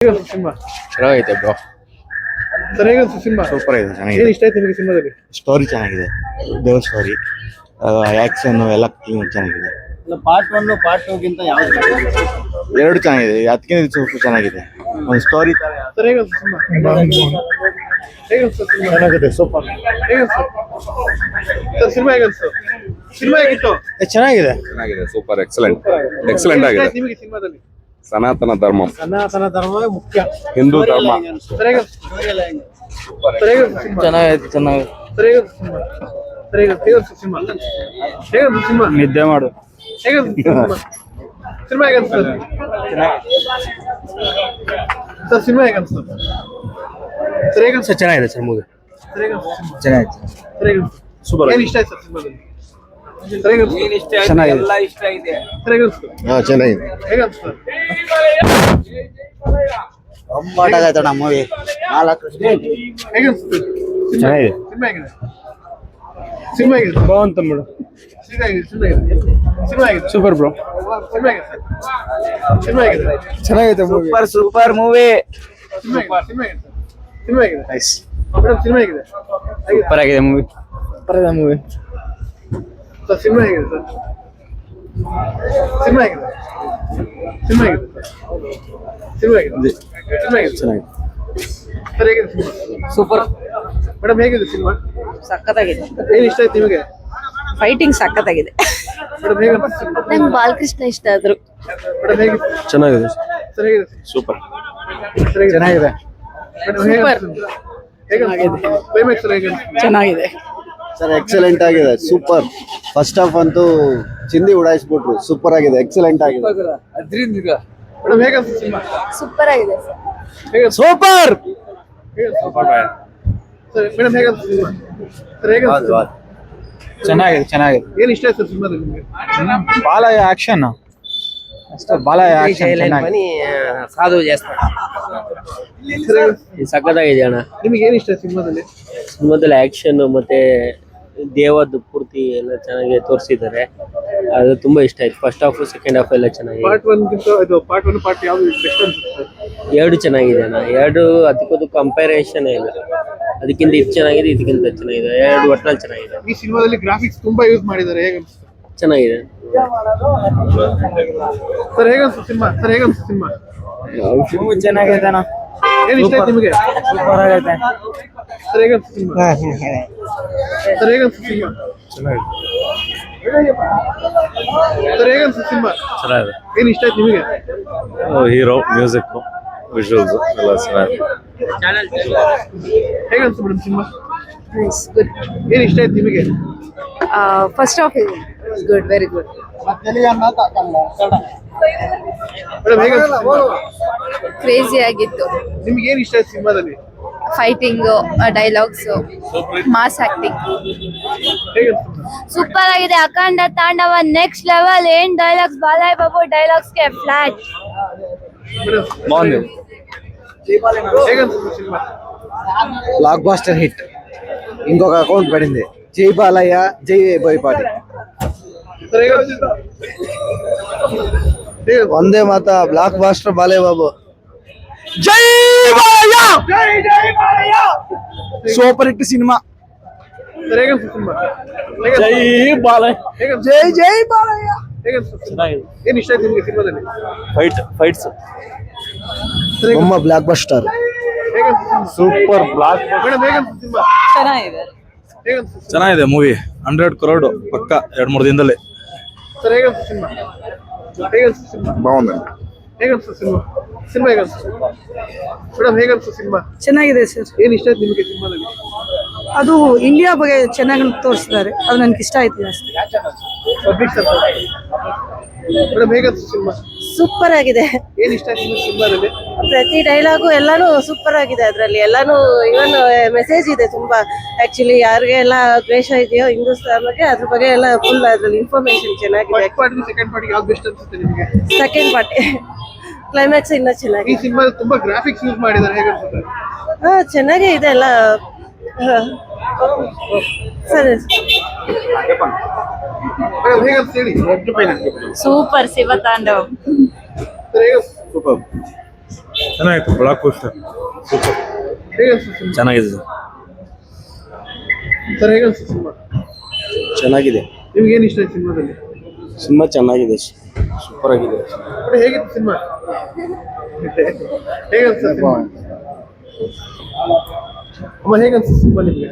ಹೇಗನ್ಸ್ತು cinema? ಚೆನ್ನಾಗೈತೆ bro. Sir ಹೇಗನ್ಸ್ತು cinema? Super ಇದೆ, ಏನ್ ಚೆನ್ನಾಗಿದೆ. ಇಷ್ಟ ಆಯ್ತು ನಿಮಗೆ ಸಿನಿಮಾದಲ್ಲಿ? ಸ್ಟೋರಿ ಚೆನ್ನಾಗಿದೆ, ದೇವ್ರ ಸ್ಟೋರಿ, ಆಕ್ಷನ್ ಎಲ್ಲ ಚೆನ್ನಾಗಿದೆ. ಪಾರ್ಟ್ 1 ಪಾರ್ಟ್ 2 ಗಿಂತ ಯಾವ್ದು ಎರಡು ಚೆನ್ನಾಗಿದೆ, ಅದಕ್ಕಿಂತ ಸ್ವಲ್ಪ ಚೆನ್ನಾಗಿದೆ. ಒಂದು ಸ್ಟೋರಿ ತರ. ಸರ್ ಹೇಗನ್ಸ್ತು ಸಿನಿಮಾ? ಹೇಗನ್ಸ್ತು ಸಿನಿಮಾ? ಚೆನ್ನಾಗಿದೆ, ಸೂಪರ್. ಹೇಗನ್ಸ್ತು ಸರ್ ಸಿನಿಮಾ? ಹೇಗನ್ಸ್ತು ಸಿನಿಮಾ? ಹೇಗಿತ್ತು? ಚೆನ್ನಾಗಿದೆ. ಚೆನ್ನಾಗಿದೆ, ಸೂಪರ್, ಎಕ್ಸಲೆಂಟ್ ಎಕ್ಸಲೆಂಟ್ ಏನ್ ಇಷ್ಟ ಆಗಿದೆ. ಆಯ್ತು ನಿಮಗೆ ಸಿನಿಮಾದಲ್ಲಿ? ಸನಾತನ ಧರ್ಮ, ಸನಾತನ ಧರ್ಮವೇ ಮುಖ್ಯ. ಹಿಂದೂ ಧರ್ಮ. ಸರ್ ಹೇಗನ್ಸ್ತು? ಸರ್ ಹೇಗನ್ಸ್ತು ಸಿನಿಮಾ? ಚೆನ್ನಾಗಿದೆ, ಚೆನ್ನಾಗಿದೆ. ಸರ್ ಹೇಗನ್ಸ್ತು ಸಿನಿಮಾ? ಸರ್ ಹೇಗನ್ಸ್ತು ಸಿನಿಮಾ? ಹೇಗನ್ಸ್ತು ಸಿನಿಮಾ? ನಿದ್ದೆ ಮಾಡು. ಹೇಗನ್ಸ್ತು ಸಿನಿಮಾ? ಸಿನಿಮಾ ಹೇಗನ್ಸ್ತು ಸರ್? ಸಿನಿಮಾ ಹೇಗನ್ಸ್ತು ಸರ್? ಹೇಗನ್ಸ್ತು? ಚೆನ್ನಾಗಿದೆ ಸರ್, ಮೂವಿ ಸರ್ ಹೇಗನ್ಸ್ತು ಸಿನಿಮಾ? ಚೆನ್ನಾಗಿದೆ. ಸರ್ ಹೇಗನ್ಸ್ತು? ಸೂಪರ್. ಏನ್ ಇಷ್ಟ ಆಯ್ತು ಸರ್ ಸಿನಿಮಾದಲ್ಲಿ? ಸರ್ ಹೇಗನ್ಸ್ತು? ಚೆನ್ನಾಗಿದೆ. ಸರ್ ಹೇಗನ್ಸ್ತು? ಚೆನ್ನಾಗಿದೆ. ಹೇಗನ್ಸ್ತು? ಆಗೈತಣ್ಣ ಮೂವಿ. ಹೇಗನ್ಸ್ತು? ಚೆನ್ನಾಗಿದೆ. ಸಿನಿಮಾ ಹೇಗಿದೆ? ಸಿನಿಮಾ ಹೇಗಿದೆ? ಬಾವಂತ ಮೇಡಮ್. ಸಿನಿಮಾ ಹೇಗಿದೆ? ಸಿನಿಮಾ ಹೇಗಿದೆ? Super bro. ಸಿನಿಮಾ ಹೇಗಿದೆ ಸರ್? ಸಿನಿಮಾ ಹೇಗಿದೆ? ಚೆನ್ನಾಗಿದೆ ಮೂವಿ. Super movie. ಸಿನಿಮಾ ಹೇಗಿದೆ? ಸಿನಿಮಾ ಹೇಗಿದೆ? ಸಿನಿಮಾ ಹೇಗಿದೆ? ನೈಸ್. ಮೇಡಮ್ ಸಿನಿಮಾ ಹೇಗಿದೆ? ಸೂಪರ್ ಆಗಿದೆ ಮೂವಿ. ಸೂಪರ್ ಆಗಿದೆ ಮೂವಿ. ಸರ್ ಸಿನಿಮಾ ಹೇಗಿದೆ ಸರ್? ಸಿನಿಮಾ ಹೇಗಿದೆ? ಸಿನಿಮಾ ಹೇಗಿದೆ? ಸಿನಿಮಾ ಹೇಗಿದೆ? ಸಿನಿಮಾ ಹೇಗಿದೆ? ಚೆನ್ನಾಗಿದೆ. ಸರ್ ಹೇಗಿದೆ ಸಿನಿಮಾ? ಸೂಪರ್, ಮೇಡಮ್ ಹೇಗಿದೆ ಸಿನಿಮಾ? ಸಖತ್ತಾಗಿದೆ. ಏನ್ ಇಷ್ಟ ಆಯ್ತು ನಿಮಗೆ? ಫೈಟಿಂಗ್ ಸಖತ್ತಾಗಿದೆ. ಮೇಡಮ್ ಹೇಗಿದೆ ಸಿನಿಮಾ? ನಂಗೆ ಬಾಲಕೃಷ್ಣ ಇಷ್ಟ ಆದ್ರು. ಮೇಡಮ್ ಹೇಗಿದೆ? ಚೆನ್ನಾಗಿದೆ. ಸರ್ ಹೇಗಿದೆ? ಸೂಪರ್. ಸರ್ ಹೇಗಿದೆ? ಚೆನ್ನಾಗಿದೆ. ಮೇಡಮ್ ಹೇಗಿದೆ? ಕ್ಲೈಮ್ಯಾಕ್ಸ್ ಹೇಗಿದೆ? ಚೆನ್ನಾಗಿದೆ. ಸರ್ ಎಕ್ಸಲೆಂಟ್ ಆಗಿದೆ, ಸೂಪರ್. ಫಸ್ಟ್ ಹಾಫ್ ಅಂತೂ ಚಿಂದಿ ಉಡಾಯಿಸ್ಬಿಟ್ರು, ಸೂಪರ್ ಆಗಿದೆ, ಎಕ್ಸಲೆಂಟ್ ಆಗಿದೆ. ಮೇಡಮ್ ಹೇಗೆ ಸಿನಿಮಾ? ಸೂಪರ್ ಆಗಿದೆ ಸರ್. ಹೇಗೆ ಸೂಪರ್. ಸರ್ ಮೇಡಮ್ ಹೇಗೆ ಸಿನಿಮಾ? ಸರ್ ಹೇಗೆ ಚೆನ್ನಾಗಿದೆ, ಚೆನ್ನಾಗಿದೆ. ಏನ್ ಇಷ್ಟ ಆಯ್ತು ಸಿನಿಮಾದಲ್ಲಿ ನಿಮಗೆ? ಬಾಲಯ ಆಕ್ಷನ್ ಅಷ್ಟೇ, ಬಾಲಯ ಆಕ್ಷನ್ ಚೆನ್ನಾಗಿದೆ. ಸಾಧು ಜಾಸ್ತಿ ಸರ್ ಹೇಗೆ? ಸಖತ್ತಾಗಿದೆ ಅಣ್ಣ. ನಿಮಗೆ ಏನ್ ಇಷ್ಟ ಆಯ್ತು ಸಿನಿಮಾದಲ್ಲಿ? ಮೊದಲ ಆಕ್ಷನ್ ಮತ್ತೆ ದೇವದ ಪೂರ್ತಿ ಎಲ್ಲ ಚೆನ್ನಾಗಿ ತೋರಿಸಿದ್ದಾರೆ. ಅದು ತುಂಬಾ ಇಷ್ಟ ಆಯ್ತು. ಫಸ್ಟ್ ಹಾಫ್ ಸೆಕೆಂಡ್ ಹಾಫ್ ಎಲ್ಲ ಚೆನ್ನಾಗಿದೆ. ಪಾರ್ಟ್ 1 ಗಿಂತ ಇದು ಪಾರ್ಟ್ 1 ಪಾರ್ಟ್ ಯಾವುದು ಬೆಸ್ಟ್ ಅನ್ಸುತ್ತೆ? ಎರಡು ಚೆನ್ನಾಗಿದೆ ಅಣ್ಣ. ಎರಡು ಅದಕ್ಕದು ಕಂಪ್ಯಾರಿಸನ್ ಇಲ್ಲ. ಅದಕ್ಕಿಂತ ಇದು ಚೆನ್ನಾಗಿದೆ, ಇದಕ್ಕಿಂತ ಚೆನ್ನಾಗಿದೆ. ಎರಡು ಒಟ್ಟಿನಲ್ಲಿ ಚೆನ್ನಾಗಿದೆ. ಈ ಸಿನಿಮಾದಲ್ಲಿ ಗ್ರಾಫಿಕ್ಸ್ ತುಂಬಾ ಯೂಸ್ ಮಾಡಿದ್ದಾರೆ, ಹೇಗೆ ಅನ್ಸುತ್ತೆ? ಚೆನ್ನಾಗಿದೆ. ಸರ್ ಹೇಗೆ ಅನ್ಸುತ್ತೆ ಸಿನಿಮಾ? ಸರ್ ಹೇಗೆ ಅನ್ಸುತ್ತೆ ಸಿನಿಮಾ? ಚೆನ್ನಾಗೈತೆ ಅಣ್ಣ. ಏನ್ ಇಷ್ಟ ಆಯ್ತು ನಿಮಗೆ? ಸೂಪರ್ ಆಗೈತೆ. ಸರ್ ಹೇಗೆ ಅನ್ಸುತ್ತೆ ಸಿನಿಮಾ? ಸರ್ ಹೇಗೆ ಅನ್ಸುತ್ತೆ ಸಿನಿಮಾ? ಸರ್ ಹೇಗೆ ಅನ್ಸುತ್ತೆ ಸಿನಿಮಾ? ಚೆನ್ನಾಗಿದೆ. ಏನ್ ಇಷ್ಟ ಆಯ್ತು ನಿಮಗೆ? ಹೀರೋ, ಮ್ಯೂಸಿಕ್, ವಿಜುವಲ್ಸ್ ಎಲ್ಲ ಚೆನ್ನಾಗಿದೆ. ಹೇಗೆ ಅನ್ಸುತ್ತೆ ಮೇಡಮ್ ಸಿನಿಮಾ? ಏನ್ ಇಷ್ಟ ಆಯ್ತು ನಿಮಗೆ? First of good, very good. Madam ಹೇಗೆ ಅನ್ಸುತ್ತೆ ಸಿನಿಮಾ? ಕ್ರೇಜಿ ಆಗಿತ್ತು. ನಿಮ್ಗೆ ಏನ್ ಇಷ್ಟ ಆಯ್ತು ಸಿನಿಮಾದಲ್ಲಿ? ಫೈಟಿಂಗ್, ಡೈಲಾಗ್ಸ್, ಮಾಸ್ ಆಕ್ಟಿಂಗ್ ಹೇಗೆ ಅನ್ಸುತ್ತೆ? ಸೂಪರ್ ಆಗಿದೆ. Akhanda Tandava next level. ಏನ್ ಡೈಲಾಗ್ಸ್, ಬಾಲಾಯ್ ಬಾಬು ಡೈಲಾಗ್ಸ್ ಗೆ ಫ್ಲಾಟ್. ಮೇಡಮ್ ಹೇಗೆ ಅನ್ಸುತ್ತೆ ಸಿನಿಮಾ? Blockbuster hit. ఇంకొక అకౌంట్ పడింది, జై బాలయ్య జై బోయపాటి. ಸರ್ ಹೇಗೆ ಅನ್ಸುತ್ತೆ? ಹೇಗೆ ಅನ್ಸುತ್ತೆ? వందే మాత, బ్లాక్ బాస్టర్ బాలయ్య బాబు. జై Balayya. Super hit cinema. Sir ಹೇಗೆ ಅನ್ಸುತ್ತೆ ಸಿನಿಮಾ? ಹೇಗೆ జై ಅನ್ಸುತ್ತೆ? బాలయ్య. ಹೇಗೆ ಅನ್ಸುತ್ತೆ? జై బాలయ్య. ಹೇಗೆ ಅನ್ಸುತ್ತೆ ಸಿನಿಮಾ? ಏನ್ ಇಷ್ಟ ಆಯ್ತು ನಿಮಗೆ ಸಿನಿಮಾದಲ್ಲಿ? ಫೈಟ್ಸ್ ಸರ್ ಹೇಗೆ బొమ్మ బ్లాక్ బస్టర్. ಹೇಗೆ ಅನ್ಸುತ್ತೆ ಸಿನಿಮಾ? ಸೂಪರ್. ಬ್ಲಾಕ್ ಮೇಡಮ್ ಹೇಗೆ ಅನ್ಸುತ್ತೆ ಸಿನಿಮಾ? ಚೆನ್ನಾಗಿದೆ. ಹೇಗೆ ಅನ್ಸುತ್ತೆ ಸಿನಿಮಾ? ಚೆನ್ನಾಗಿದೆ ಮೂವಿ. 100 crore ಪಕ್ಕ 2-3 ದಿನದಲ್ಲಿ. ಸರ್ ಹೇಗೆ ಅನ್ಸುತ್ತೆ ಸಿನಿಮಾ? ಹೇಗೆ ಅನ್ಸುತ್ತೆ ಸಿನಿಮಾ? ಬಾగుంది. ಹೇಗೆ ಅನ್ಸುತ್ತೆ ಸಿನಿಮಾ? ಸಿನಿಮಾ ಹೇಗೆ ಅನ್ಸುತ್ತೆ? ಮೇಡಮ್ ಹೇಗೆ ಅನ್ಸುತ್ತೆ ಸಿನಿಮಾ? ಚೆನ್ನಾಗಿದೆ ಸರ್. ಏನ್ ಇಷ್ಟ ಆಯ್ತು ನಿಮಗೆ ಸಿನಿಮಾದಲ್ಲಿ? ಅದು ಇಂಡಿಯಾ ಬಗ್ಗೆ ಚೆನ್ನಾಗಿ ತೋರಿಸಿದ್ದಾರೆ. ಅದು ನನಗೆ ಇಷ್ಟ ಆಯ್ತು ಜಾಸ್ತಿ. ಪಬ್ಲಿಕ್ ಸರ್ಕಾರ. ಮೇಡಮ್ ಹೇಗೆ ಅನ್ಸುತ್ತೆ ಸಿನಿಮಾ? ಸೂಪರ್ ಆಗಿದೆ. ಏನ್ ಇಷ್ಟ ಆಯ್ತು ನಿಮಗೆ ಸಿನಿಮಾದಲ್ಲಿ? ಪ್ರತಿ ಡೈಲಾಗು ಎಲ್ಲಾನು ಸೂಪರ್ ಆಗಿದೆ. ಅದರಲ್ಲಿ ಎಲ್ಲಾನು ಇವನ್ ಮೆಸೇಜ್ ಇದೆ ತುಂಬಾ. ಆಕ್ಚುಲಿ ಯಾರಿಗೆಲ್ಲ ದ್ವೇಷ ಇದೆಯೋ ಹಿಂದೂಸ್ತಾನ್ ಬಗ್ಗೆ, ಅದ್ರ ಬಗ್ಗೆ ಎಲ್ಲ ಫುಲ್ ಅದ್ರಲ್ಲಿ ಇನ್ಫಾರ್ಮೇಶನ್ ಚೆನ್ನಾಗಿದೆ. ಫಸ್ಟ್ ಪಾರ್ಟ್ ಸೆಕೆಂಡ್ ಪಾರ್ಟ್ ಯಾವ್ದು ಬೆಸ್ಟ್ ಅನ್ಸುತ್ತೆ ನಿಮಗೆ? ಸೆಕೆಂಡ್ ಪಾರ್ಟ್ ಕ್ಲೈಮ್ಯಾಕ್ಸ್ ಇನ್ನ ಈ ಚೆನ್ನಾಗಿದೆ. ಸಿನಿಮಾದಲ್ಲಿ ತುಂಬಾ ಗ್ರಾಫಿಕ್ಸ್ ಯೂಸ್ ಮಾಡಿದ್ದಾರೆ, ಹೇಗೆ ಅನ್ಸುತ್ತೆ? ಹಾ ಚೆನ್ನಾಗೇ ಇದೆ ಎಲ್ಲ. ಸರಿ ಮೇಡಮ್ ಹೇಗೆ ಅನ್ಸುತ್ತೆ ಹೇಳಿ? ಸೂಪರ್ ಶಿವ ತಾಂಡವ್. ಸರ್ ಹೇಗೆ? సూపర్. ಚೆನ್ನಾಗಿತ್ತು ಬ್ಲಾಕ್ ಬಸ್ಟರ್ ಸೂಪರ್ ಹೇಗೆ ಅನ್ಸುತ್ತೆ ಸಿನಿಮಾ ಚೆನ್ನಾಗಿದೆ ಸರ್ ಸರ್ ಹೇಗೆ ಅನ್ಸುತ್ತೆ ಸಿನಿಮಾ ಚೆನ್ನಾಗಿದೆ ನಿಮ್ಗೆ ಏನು ಇಷ್ಟ ಆಯ್ತು ಸಿನಿಮಾದಲ್ಲಿ ಸಿನಿಮಾ ಚೆನ್ನಾಗಿದೆ ಸೂಪರ್ ಆಗಿದೆ ಬಟ್ ಹೇಗಿತ್ತು ಸಿನಿಮಾ ಹೇಗೆ ಅನ್ಸುತ್ತೆ ಸಿನಿಮಾ ಅಮ್ಮ ಹೇಗೆ ಅನ್ಸುತ್ತೆ ಸಿನಿಮಾ ನಿಮಗೆ